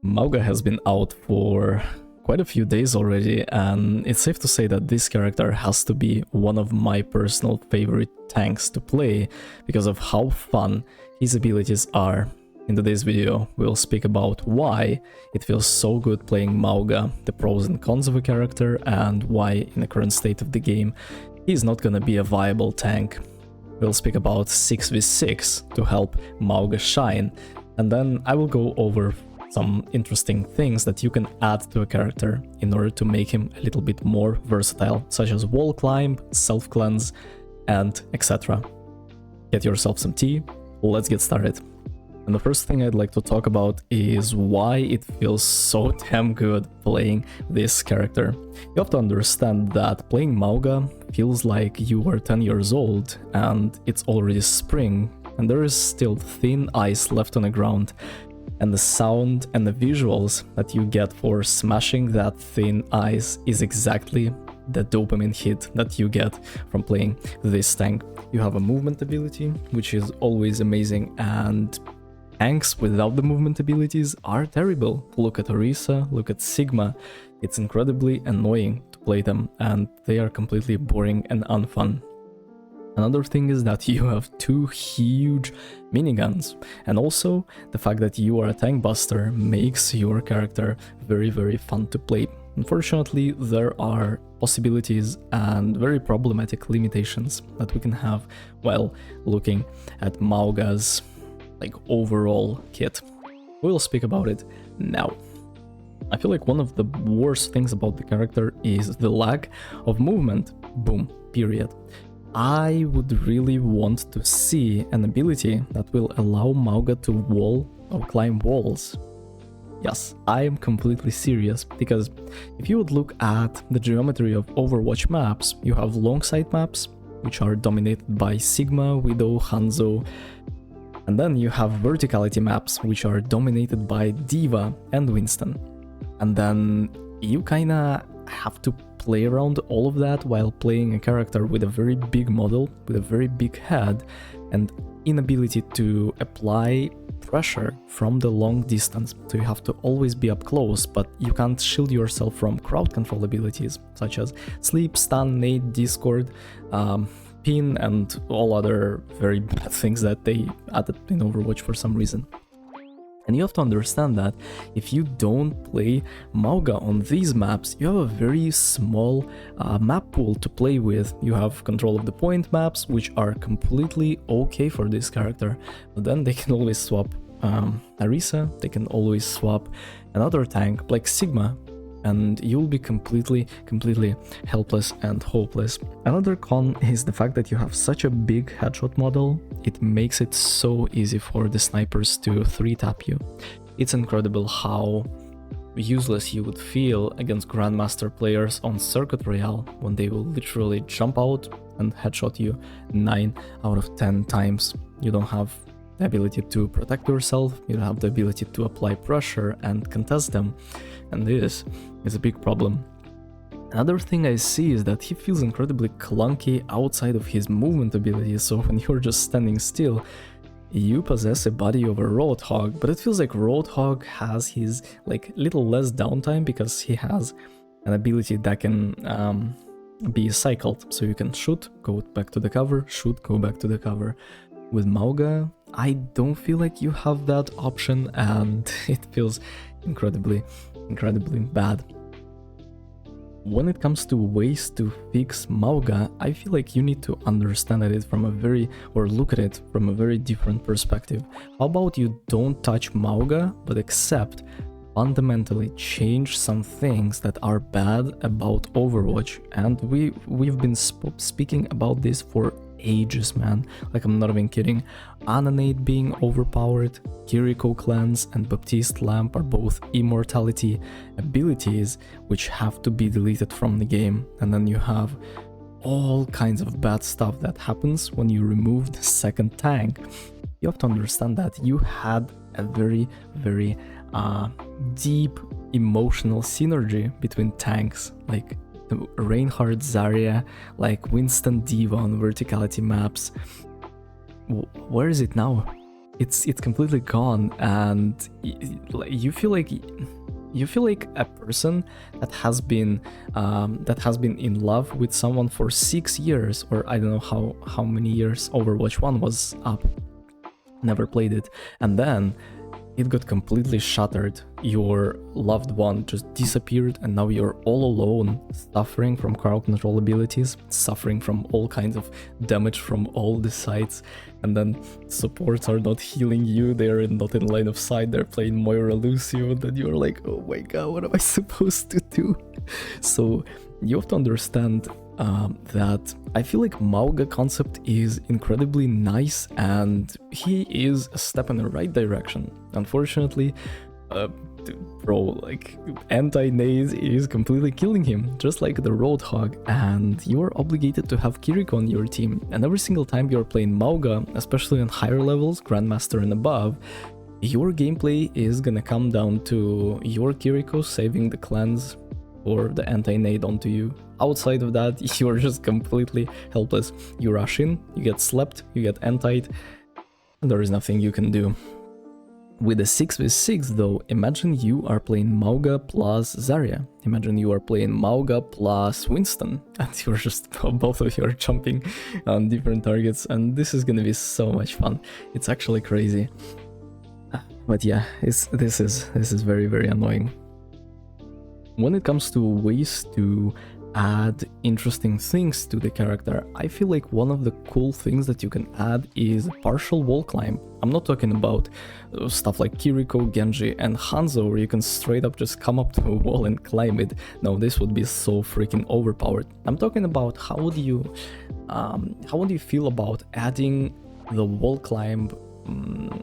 Mauga has been out for quite a few days already, and it's safe to say that this character has to be one of my personal favorite tanks to play because of how fun his abilities are. In today's video, we'll speak about why it feels so good playing Mauga, the pros and cons of a character, and why in the current state of the game he's not gonna be a viable tank. We'll speak about 6v6 to help Mauga shine, and then I will go over some interesting things that you can add to a character in order to make him a little bit more versatile, such as wall climb, self-cleanse, and etc. Get yourself some tea, let's get started. And the first thing I'd like to talk about is why it feels so damn good playing this character. You have to understand that playing Mauga feels like you were 10 years old and it's already spring and there is still thin ice left on the ground, and the sound and the visuals that you get for smashing that thin ice is exactly the dopamine hit that you get from playing this tank. You have a movement ability, which is always amazing, and tanks without the movement abilities are terrible. Look at Orisa, look at Sigma. It's incredibly annoying to play them, and they are completely boring and unfun. Another thing is that you have two huge miniguns, and also the fact that you are a tank buster makes your character very fun to play. Unfortunately, there are possibilities and very problematic limitations that we can have while looking at Mauga's overall kit. We'll speak about it now. I feel like one of the worst things about the character is the lack of movement. Boom, period. I would really want to see an ability that will allow Mauga to wall or climb walls. Yes, I am completely serious, because if you would look at the geometry of Overwatch maps, you have long sight maps, which are dominated by Sigma, Widow, Hanzo, and then you have verticality maps, which are dominated by D.Va and Winston. And then you kinda have to play around all of that while playing a character with a very big model, with a very big head, and inability to apply pressure from the long distance. So you have to always be up close, but you can't shield yourself from crowd control abilities, such as sleep, stun, nade, discord, pin, and all other very bad things that they added in Overwatch for some reason. And you have to understand that if you don't play Mauga on these maps, you have a very small map pool to play with. You have control of the point maps, which are completely okay for this character, but then they can always swap Orisa, they can always swap another tank like Sigma, and you'll be completely helpless and hopeless. Another con is the fact that you have such a big headshot model. It makes it so easy for the snipers to 3-tap you. It's incredible how useless you would feel against Grandmaster players on Circuit Royale when they will literally jump out and headshot you 9 out of 10 times. You don't have the ability to protect yourself, you don't have the ability to apply pressure and contest them, and this is a big problem. Another thing I see is that he feels incredibly clunky outside of his movement abilities, so when you're just standing still, you possess a body of a Roadhog, but it feels like Roadhog has his little less downtime because he has an ability that can be cycled, so you can shoot, go back to the cover, shoot, go back to the cover. With Mauga, I don't feel like you have that option, and it feels incredibly bad. When it comes to ways to fix Mauga, I feel like you need to understand it from look at it from a very different perspective. How about you don't touch Mauga, but accept fundamentally change some things that are bad about Overwatch? And we've been speaking about this for ages, man. I'm not even kidding. Ananate being overpowered, Kiriko Cleanse and Baptiste Lamp are both immortality abilities which have to be deleted from the game, and then you have all kinds of bad stuff that happens when you remove the second tank. You have to understand that you had a very deep emotional synergy between tanks, like Reinhardt Zarya, like Winston D.Va on verticality maps. Where is it now? it's completely gone, and you feel like a person that has been in love with someone for 6 years, or I don't know how many years Overwatch 1 was up. Never played it, and then it got completely shattered. Your loved one just disappeared, and now you're all alone, suffering from crowd control abilities, suffering from all kinds of damage from all the sides, and then supports are not healing you, they're not in line of sight, they're playing Moira Lucio, and then you're like, oh my god, what am I supposed to do? So you have to understand that I feel like Mauga concept is incredibly nice, and he is a step in the right direction. Unfortunately, bro, like, anti-nade is completely killing him, just like the Roadhog, and you are obligated to have Kiriko on your team, and every single time you're playing Mauga, especially on higher levels, Grandmaster and above, your gameplay is gonna come down to your Kiriko saving the cleanse or the anti-nade onto you. Outside of that, you're just completely helpless. You rush in, you get slept, you get antied, and there is nothing you can do. With a 6v6 though, imagine you are playing Mauga plus Zarya. Imagine you are playing Mauga plus Winston, and you're just, both of you are jumping on different targets, and this is gonna be so much fun. It's actually crazy. But yeah, this is very, very annoying. When it comes to ways to add interesting things to the character, I feel like one of the cool things that you can add is partial wall climb. I'm not talking about stuff like Kiriko, Genji, and Hanzo, where you can straight up just come up to a wall and climb it. No, this would be so freaking overpowered. I'm talking about how would you feel about adding the wall climb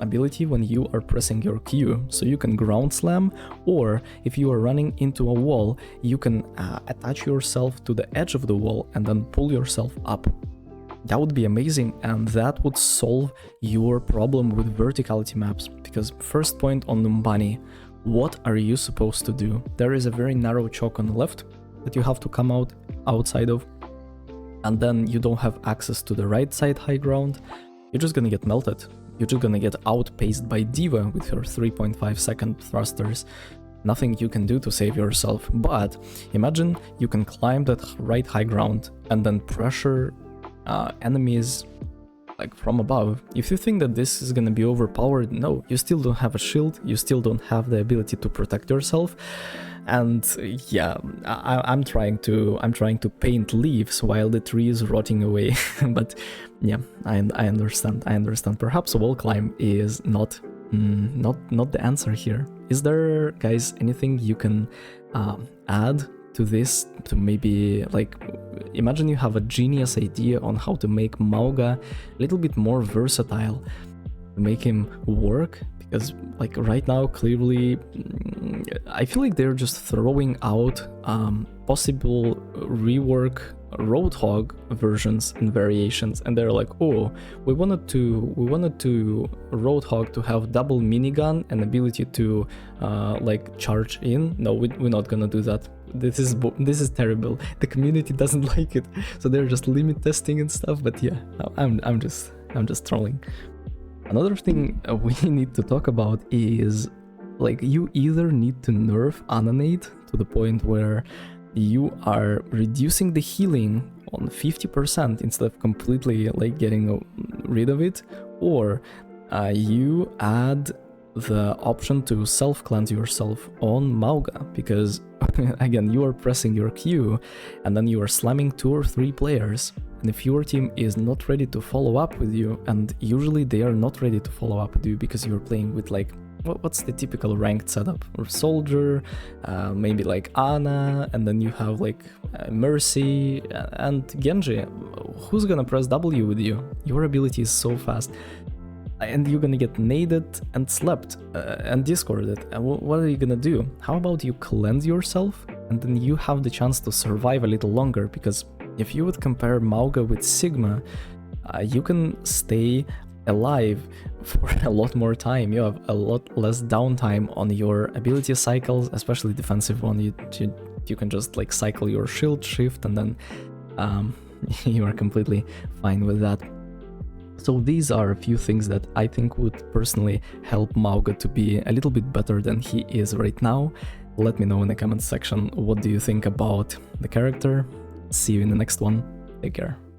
ability when you are pressing your Q, so you can ground slam, or if you are running into a wall, you can attach yourself to the edge of the wall and then pull yourself up. That would be amazing, and that would solve your problem with verticality maps, because first point on Numbani, what are you supposed to do? There is a very narrow choke on the left that you have to come outside of, and then you don't have access to the right side high ground. You're just gonna get melted. You're just gonna get outpaced by D.Va with her 3.5 second thrusters. Nothing you can do to save yourself, but imagine you can climb that right high ground and then pressure enemies like from above. If you think that this is gonna be overpowered, no, you still don't have a shield, you still don't have the ability to protect yourself. And yeah, I'm trying to paint leaves while the tree is rotting away. But yeah, I understand. Perhaps a wall climb is not the answer here. Is there, guys, anything you can add to this to maybe, like, imagine you have a genius idea on how to make Mauga a little bit more versatile, to make him work? Because like right now, clearly, I feel like they're just throwing out possible rework Roadhog versions and variations, and they're like, oh, we wanted to Roadhog to have double minigun and ability to like charge in. No, we're not gonna do that. This is terrible. The community doesn't like it, so they're just limit testing and stuff. But yeah, I'm just trolling. Another thing we need to talk about is, like, you either need to nerf Ananate to the point where you are reducing the healing on 50% instead of completely like getting rid of it, or you add the option to self-cleanse yourself on Mauga, because again, you are pressing your Q and then you are slamming 2 or 3 players, and if your team is not ready to follow up with you, and usually they are not ready to follow up with you because you're playing with, like, what's the typical ranked setup? Or Soldier, maybe like Ana, and then you have like Mercy and Genji. Who's gonna press W with you? Your ability is so fast, and you're gonna get naded and slept and discorded. And what are you gonna do? How about you cleanse yourself, and then you have the chance to survive a little longer? Because if you would compare Mauga with Sigma, you can stay alive for a lot more time. You have a lot less downtime on your ability cycles, especially defensive one. You can just like cycle your shield shift, and then you are completely fine with that. So these are a few things that I think would personally help Mauga to be a little bit better than he is right now. Let me know in the comment section what do you think about the character. See you in the next one. Take care.